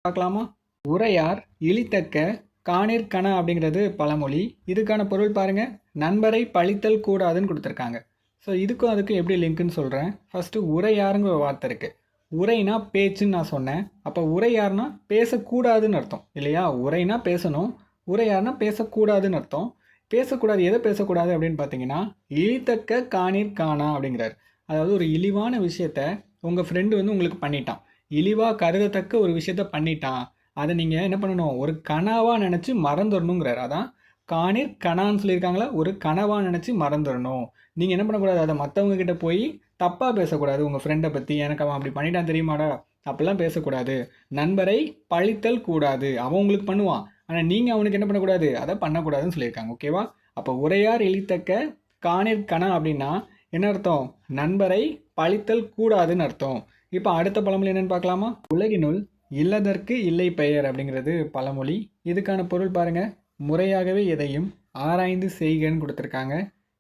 பார்க்கலாமா? உரையார் இழித்தக்க காணிற் கண அப்படிங்கிறது பழமொழி. இதுக்கான பொருள் பாருங்க, நண்பரை பழித்தல் கூடாதுன்னு கொடுத்துருக்காங்க. ஸோ இதுக்கும் அதுக்கும் எப்படி லிங்க்குன்னு சொல்கிறேன். ஃபஸ்ட்டு உரையாருங்கிற ஒரு வார்த்தை இருக்குது. உரைனா பேச்சுன்னு நான் சொன்னேன். அப்போ உரையார்னா பேசக்கூடாதுன்னு அர்த்தம் இல்லையா? உரைனா பேசணும், உரையார்னா பேசக்கூடாதுன்னு அர்த்தம். பேசக்கூடாது, எதை பேசக்கூடாது அப்படின்னு பார்த்தீங்கன்னா, இழித்தக்க காணிற் காணா அப்படிங்கிறார். அதாவது ஒரு இழிவான விஷயத்த உங்கள் ஃப்ரெண்டு வந்து உங்களுக்கு பண்ணிட்டான். இழிவாக கருதத்தக்க ஒரு விஷயத்த பண்ணிட்டான். அதை நீங்கள் என்ன பண்ணணும், ஒரு கனவாக நினச்சி மறந்துடணுங்கிறார். அதான் காணிற் கணான்னு சொல்லியிருக்காங்களா, ஒரு கனவாக நினச்சி மறந்துடணும். நீங்கள் என்ன பண்ணக்கூடாது, அதை மற்றவங்க கிட்ட போய் தப்பாக பேசக்கூடாது. உங்கள் ஃப்ரெண்டை பற்றி, எனக்கு அவன் அப்படி பண்ணிட்டான் தெரியுமாடா, அப்படிலாம் பேசக்கூடாது. நண்பரை பழித்தல் கூடாது. அவன் உங்களுக்கு பண்ணுவான், ஆனால் நீங்கள் அவனுக்கு என்ன பண்ணக்கூடாது, அதை பண்ணக்கூடாதுன்னு சொல்லியிருக்காங்க. ஓகேவா? அப்போ உரையார் இழித்தக்க காணிற் கணா அப்படின்னா என்ன அர்த்தம்? நண்பரை பழித்தல் கூடாதுன்னு அர்த்தம். இப்போ அடுத்த பழமொழி என்னன்னு பார்க்கலாமா? உலகினுள் இல்லதற்கு இல்லை பெயர் அப்படிங்கிறது பழமொழி. இதுக்கான பொருள் பாருங்க, முறையாகவே எதையும் ஆராய்ந்து செய்கன்னு கொடுத்துருக்காங்க.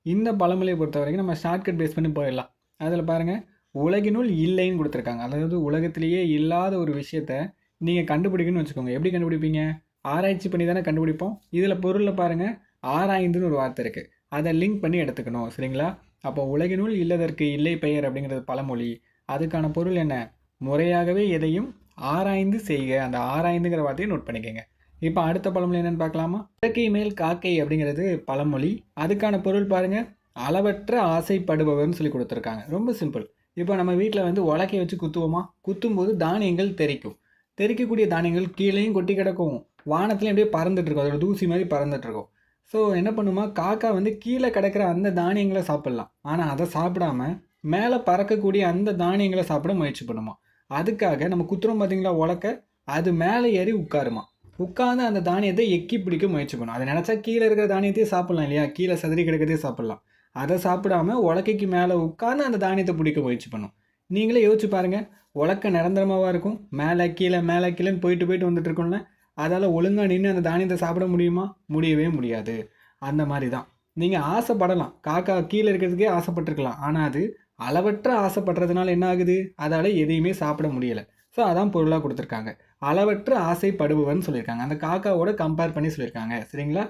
இந்த பழமொழியை பொறுத்த வரைக்கும் நம்ம ஷார்ட்கட் பேஸ் பண்ணி போயிடலாம். அதில் பாருங்க, உலகினுள் இல்லைன்னு கொடுத்துருக்காங்க. அதாவது உலகத்திலேயே இல்லாத ஒரு விஷயத்த நீங்கள் கண்டுபிடிக்கணும்னு வச்சுக்கோங்க. எப்படி கண்டுபிடிப்பீங்க? ஆராய்ச்சி பண்ணி தானே கண்டுபிடிப்போம். இதில் பொருளில் பாருங்கள், ஆராய்ந்துன்னு ஒரு வார்த்தை இருக்குது. அதை லிங்க் பண்ணி எடுத்துக்கணும். சரிங்களா? அப்போ உலகினுள் இல்லதற்கு இல்லை பெயர் அப்படிங்கிறது பழமொழி. அதுக்கான பொருள் என்ன? முறையாகவே எதையும் ஆராய்ந்து செய்க. அந்த ஆராய்ந்துங்கிற வார்த்தையை நோட் பண்ணிக்கோங்க. இப்போ அடுத்த பழமொழி என்னன்னு பார்க்கலாமா? இயற்கை மேல் காக்கை அப்படிங்கிறது பழமொழி. அதுக்கான பொருள் பாருங்க, அளவற்ற ஆசைப்படுபவர்னு சொல்லி கொடுத்துருக்காங்க. ரொம்ப சிம்பிள். இப்போ நம்ம வீட்டில் வந்து உலக்கையை வச்சு குத்துவோமா? குத்தும்போது தானியங்கள் தெறிக்கும். தெறிக்கக்கூடிய தானியங்கள் கீழேயும் கொட்டி கிடக்கும், வானத்துலேயும் அப்படியே பறந்துட்டு இருக்கும். அதோட தூசி மாதிரி பறந்துட்டு இருக்கும். ஸோ என்ன பண்ணுமா, காக்கா வந்து கீழே கிடக்கிற அந்த தானியங்களை சாப்பிட்லாம், ஆனால் அதை சாப்பிடாம மேலே பறக்கக்கூடிய அந்த தானியங்களை சாப்பிட முயற்சி பண்ணுமா. அதுக்காக நம்ம குத்துறோம் பார்த்தீங்களா உலக்க, அது மேலே ஏறி உட்காருமா. உட்காந்து அந்த தானியத்தை எக்கி பிடிக்க முயற்சி பண்ணும். அதை நினச்சா கீழே இருக்கிற தானியத்தையும் சாப்பிட்லாம் இல்லையா? கீழே சதுரி கிடக்கிறதே சாப்பிட்லாம். அதை சாப்பிடாம உலக்கைக்கு மேலே உட்காந்து அந்த தானியத்தை பிடிக்க முயற்சி பண்ணும். நீங்களே யோசிச்சு பாருங்கள், உலக்க நிரந்தரமாகவா இருக்கும்? மேலே கீழேன்னு போயிட்டு வந்துட்டு இருக்கோம்ல. அதால் ஒழுங்காக நின்று அந்த தானியத்தை சாப்பிட முடியுமா? முடியவே முடியாது. அந்த மாதிரி தான் நீங்கள் ஆசைப்படலாம், காக்கா கீழே இருக்கிறதுக்கே ஆசைப்பட்டிருக்கலாம், ஆனால் அது அளவற்ற ஆசைப்படுறதுனால என்ன ஆகுது, அதால் எதையுமே சாப்பிட முடியலை. ஸோ அதான் பொருளாக கொடுத்துருக்காங்க. அளவற்ற ஆசைப்படுபவர்னு சொல்லியிருக்காங்க. அந்த காக்காவோட கம்பேர் பண்ணி சொல்லியிருக்காங்க. சரிங்களா?